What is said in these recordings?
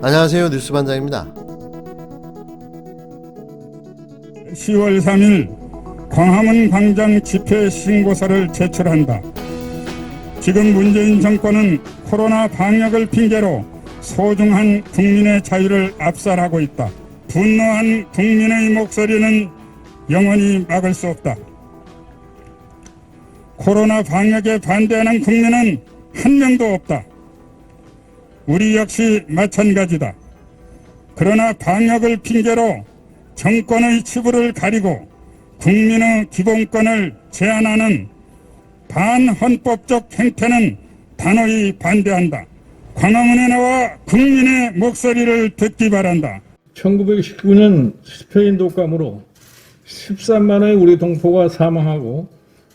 안녕하세요. 뉴스반장입니다. 10월 3일 광화문 광장 집회 신고서를 제출한다. 지금 문재인 정권은 코로나 방역을 핑계로 소중한 국민의 자유를 압살하고 있다. 분노한 국민의 목소리는 영원히 막을 수 없다. 코로나 방역에 반대하는 국민은 한 명도 없다. 우리 역시 마찬가지다. 그러나 방역을 핑계로 정권의 치부를 가리고 국민의 기본권을 제한하는 반헌법적 행태는 단호히 반대한다. 광화문에 나와 국민의 목소리를 듣기 바란다. 1919년 스페인 독감으로 13만의 우리 동포가 사망하고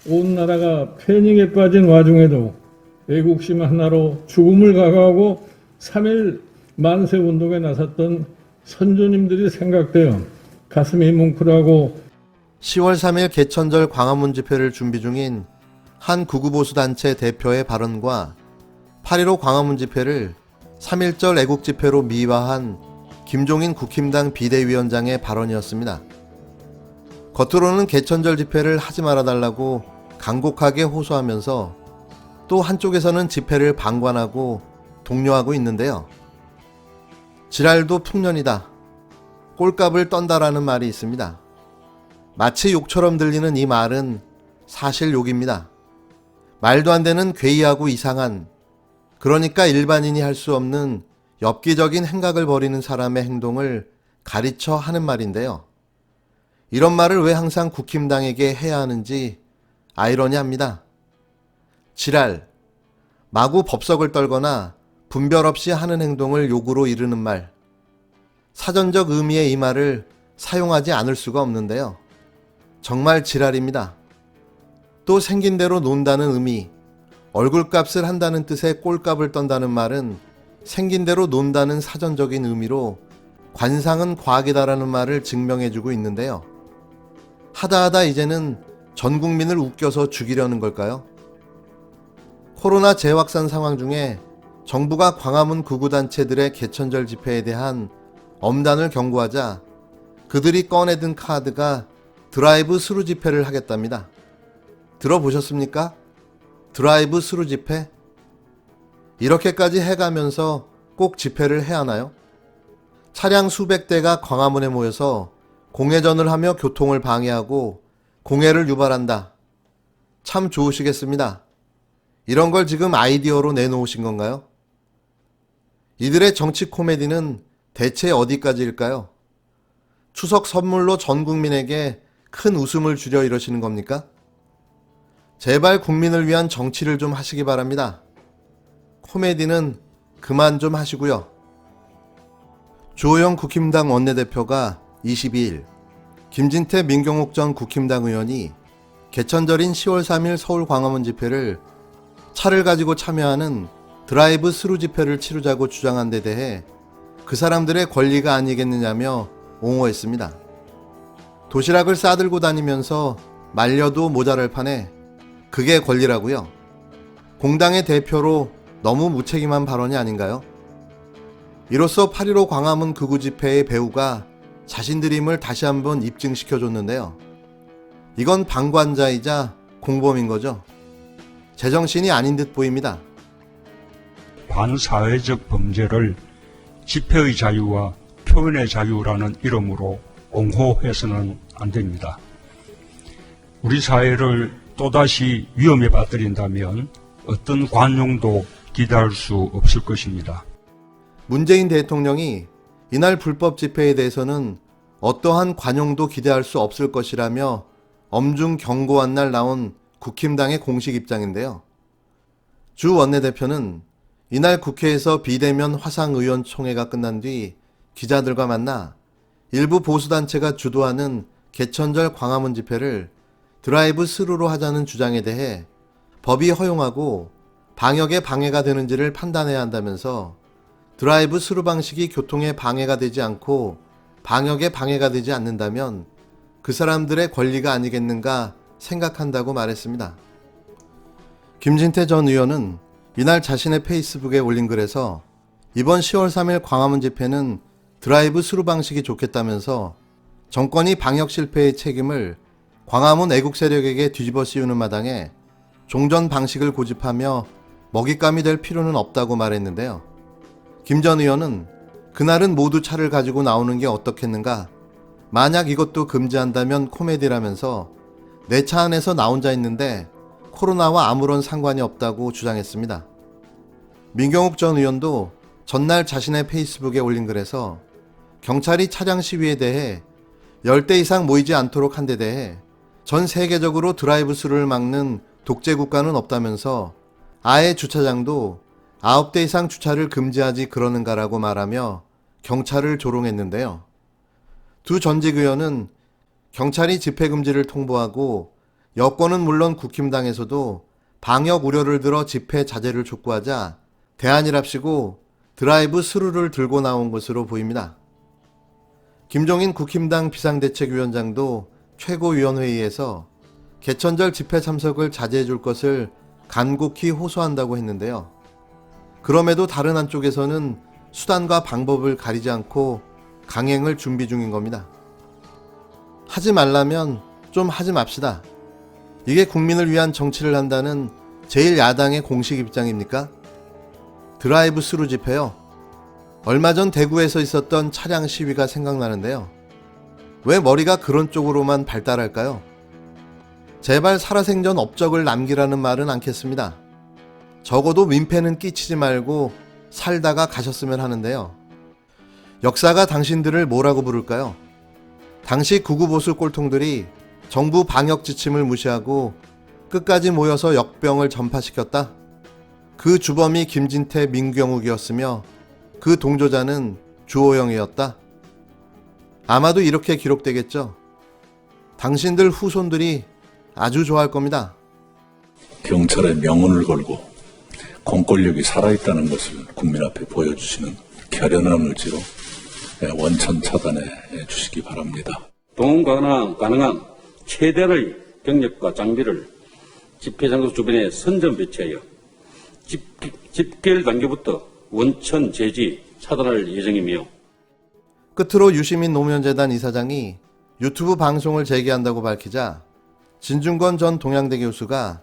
온 나라가 패닉에 빠진 와중에도 애국심 하나로 죽음을 각오하고 3.1 만세 운동에 나섰던 선조님들이 생각되어 가슴이 뭉클하고 10월 3일 개천절 광화문 집회를 준비 중인 한 극우보수단체 대표의 발언과 8.15 광화문 집회를 3.1절 애국집회로 미화한 김종인 국힘당 비대위원장의 발언이었습니다. 겉으로는 개천절 집회를 하지 말아달라고 간곡하게 호소하면서 또 한쪽에서는 집회를 방관하고 독려하고 있는데요. 지랄도 풍년이다. 꼴값을 떤다라는 말이 있습니다. 마치 욕처럼 들리는 이 말은 사실 욕입니다. 말도 안 되는 괴이하고 이상한, 그러니까 일반인이 할 수 없는 엽기적인 행각을 벌이는 사람의 행동을 가르쳐 하는 말인데요. 이런 말을 왜 항상 국힘당에게 해야 하는지 아이러니합니다. 지랄, 마구 법석을 떨거나 분별 없이 하는 행동을 욕으로 이르는 말, 사전적 의미의 이 말을 사용하지 않을 수가 없는데요. 정말 지랄입니다. 또 생긴 대로 논다는 의미, 얼굴값을 한다는 뜻의 꼴값을 떤다는 말은 생긴 대로 논다는 사전적인 의미로 관상은 과학이다라는 말을 증명해주고 있는데요. 하다하다 이제는 전 국민을 웃겨서 죽이려는 걸까요? 코로나 재확산 상황 중에 정부가 광화문 극우단체들의 개천절 집회에 대한 엄단을 경고하자 그들이 꺼내든 카드가 드라이브 스루 집회를 하겠답니다. 들어보셨습니까? 드라이브 스루 집회? 이렇게까지 해가면서 꼭 집회를 해야 하나요? 차량 수백 대가 광화문에 모여서 공회전을 하며 교통을 방해하고 공해를 유발한다. 참 좋으시겠습니다. 이런 걸 지금 아이디어로 내놓으신 건가요? 이들의 정치 코미디는 대체 어디까지일까요? 추석 선물로 전 국민에게 큰 웃음을 주려 이러시는 겁니까? 제발 국민을 위한 정치를 좀 하시기 바랍니다. 코미디는 그만 좀 하시고요. 주호영 국힘당 원내대표가 22일 김진태 민경욱 전 국힘당 의원이 개천절인 10월 3일 서울 광화문 집회를 차를 가지고 참여하는 드라이브 스루 집회를 치르자고 주장한 데 대해 그 사람들의 권리가 아니겠느냐며 옹호했습니다. 도시락을 싸들고 다니면서 말려도 모자랄 판에 그게 권리라고요? 공당의 대표로 너무 무책임한 발언이 아닌가요? 이로써 8.15 광화문 극우 집회의 배우가 자신들임을 다시 한번 입증시켜줬는데요. 이건 방관자이자 공범인 거죠. 제정신이 아닌 듯 보입니다. 반사회적 범죄를 집회의 자유와 표현의 자유라는 이름으로 옹호해서는 안 됩니다. 우리 사회를 또다시 위험에 빠뜨린다면 어떤 관용도 기대할 수 없을 것입니다. 문재인 대통령이 이날 불법 집회에 대해서는 어떠한 관용도 기대할 수 없을 것이라며 엄중 경고한 날 나온 국힘당의 공식 입장인데요. 주 원내대표는 이날 국회에서 비대면 화상의원총회가 끝난 뒤 기자들과 만나 일부 보수단체가 주도하는 개천절 광화문 집회를 드라이브 스루로 하자는 주장에 대해 법이 허용하고 방역에 방해가 되는지를 판단해야 한다면서 드라이브 스루 방식이 교통에 방해가 되지 않고 방역에 방해가 되지 않는다면 그 사람들의 권리가 아니겠는가 생각한다고 말했습니다. 김진태 전 의원은 이날 자신의 페이스북에 올린 글에서 이번 10월 3일 광화문 집회는 드라이브 스루 방식이 좋겠다면서 정권이 방역 실패의 책임을 광화문 애국 세력에게 뒤집어 씌우는 마당에 종전 방식을 고집하며 먹잇감이 될 필요는 없다고 말했는데요. 김 전 의원은 그날은 모두 차를 가지고 나오는 게 어떻겠는가? 만약 이것도 금지한다면 코미디라면서 내 차 안에서 나 혼자 있는데 코로나와 아무런 상관이 없다고 주장했습니다. 민경욱 전 의원도 전날 자신의 페이스북에 올린 글에서 경찰이 차량 시위에 대해 10대 이상 모이지 않도록 한 데 대해 전 세계적으로 드라이브 스루를 막는 독재 국가는 없다면서 아예 주차장도 9대 이상 주차를 금지하지 그러는가라고 말하며 경찰을 조롱했는데요. 두 전직 의원은 경찰이 집회 금지를 통보하고 여권은 물론 국힘당에서도 방역 우려를 들어 집회 자제를 촉구하자 대안이랍시고 드라이브 스루를 들고 나온 것으로 보입니다. 김종인 국힘당 비상대책위원장도 최고위원회의에서 개천절 집회 참석을 자제해 줄 것을 간곡히 호소한다고 했는데요. 그럼에도 다른 한쪽에서는 수단과 방법을 가리지 않고 강행을 준비 중인 겁니다. 하지 말라면 좀 하지 맙시다. 이게 국민을 위한 정치를 한다는 제1야당의 공식 입장입니까? 드라이브 스루 집회요. 얼마 전 대구에서 있었던 차량 시위가 생각나는데요. 왜 머리가 그런 쪽으로만 발달할까요? 제발 살아생전 업적을 남기라는 말은 않겠습니다. 적어도 민폐는 끼치지 말고 살다가 가셨으면 하는데요. 역사가 당신들을 뭐라고 부를까요? 당시 구구보수 꼴통들이 정부 방역 지침을 무시하고 끝까지 모여서 역병을 전파시켰다. 그 주범이 김진태, 민경욱이었으며 그 동조자는 주호영이었다. 아마도 이렇게 기록되겠죠. 당신들 후손들이 아주 좋아할 겁니다. 경찰의 명운을 걸고 공권력이 살아있다는 것을 국민 앞에 보여주시는 결연한 의지로 원천 차단해 주시기 바랍니다. 동원 가능한 최대의 경력과 장비를 집회 장소 주변에 선전 배치하여 집결 단계부터 원천 제지 차단할 예정이며, 끝으로 유시민 노무현재단 이사장이 유튜브 방송을 재개한다고 밝히자 진중권 전 동양대 교수가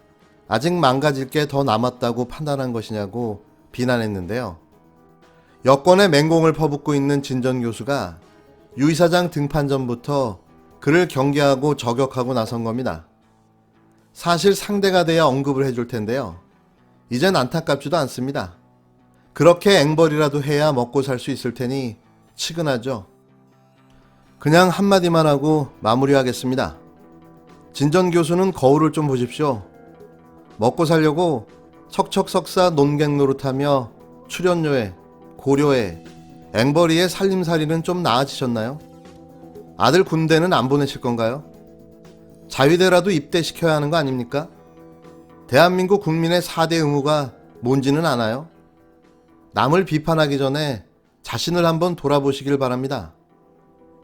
아직 망가질 게 더 남았다고 판단한 것이냐고 비난했는데요. 여권의 맹공을 퍼붓고 있는 진 전 교수가 유 이사장 등판 전부터 그를 경계하고 저격하고 나선 겁니다. 사실 상대가 돼야 언급을 해줄 텐데요. 이젠 안타깝지도 않습니다. 그렇게 앵벌이라도 해야 먹고 살 수 있을 테니 치근하죠. 그냥 한마디만 하고 마무리하겠습니다. 진 전 교수는 거울을 좀 보십시오. 먹고 살려고 척척석사 논객 노릇하며 출연료에, 고려에, 앵벌이에 살림살이는 좀 나아지셨나요? 아들 군대는 안 보내실 건가요? 자위대라도 입대시켜야 하는 거 아닙니까? 대한민국 국민의 4대 의무가 뭔지는 아나요? 남을 비판하기 전에 자신을 한번 돌아보시길 바랍니다.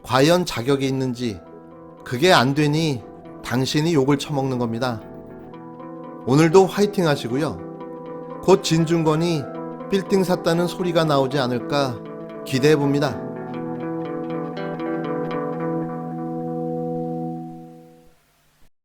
과연 자격이 있는지, 그게 안 되니 당신이 욕을 처먹는 겁니다. 오늘도 화이팅 하시고요. 곧 진중권이 빌딩 샀다는 소리가 나오지 않을까 기대해 봅니다.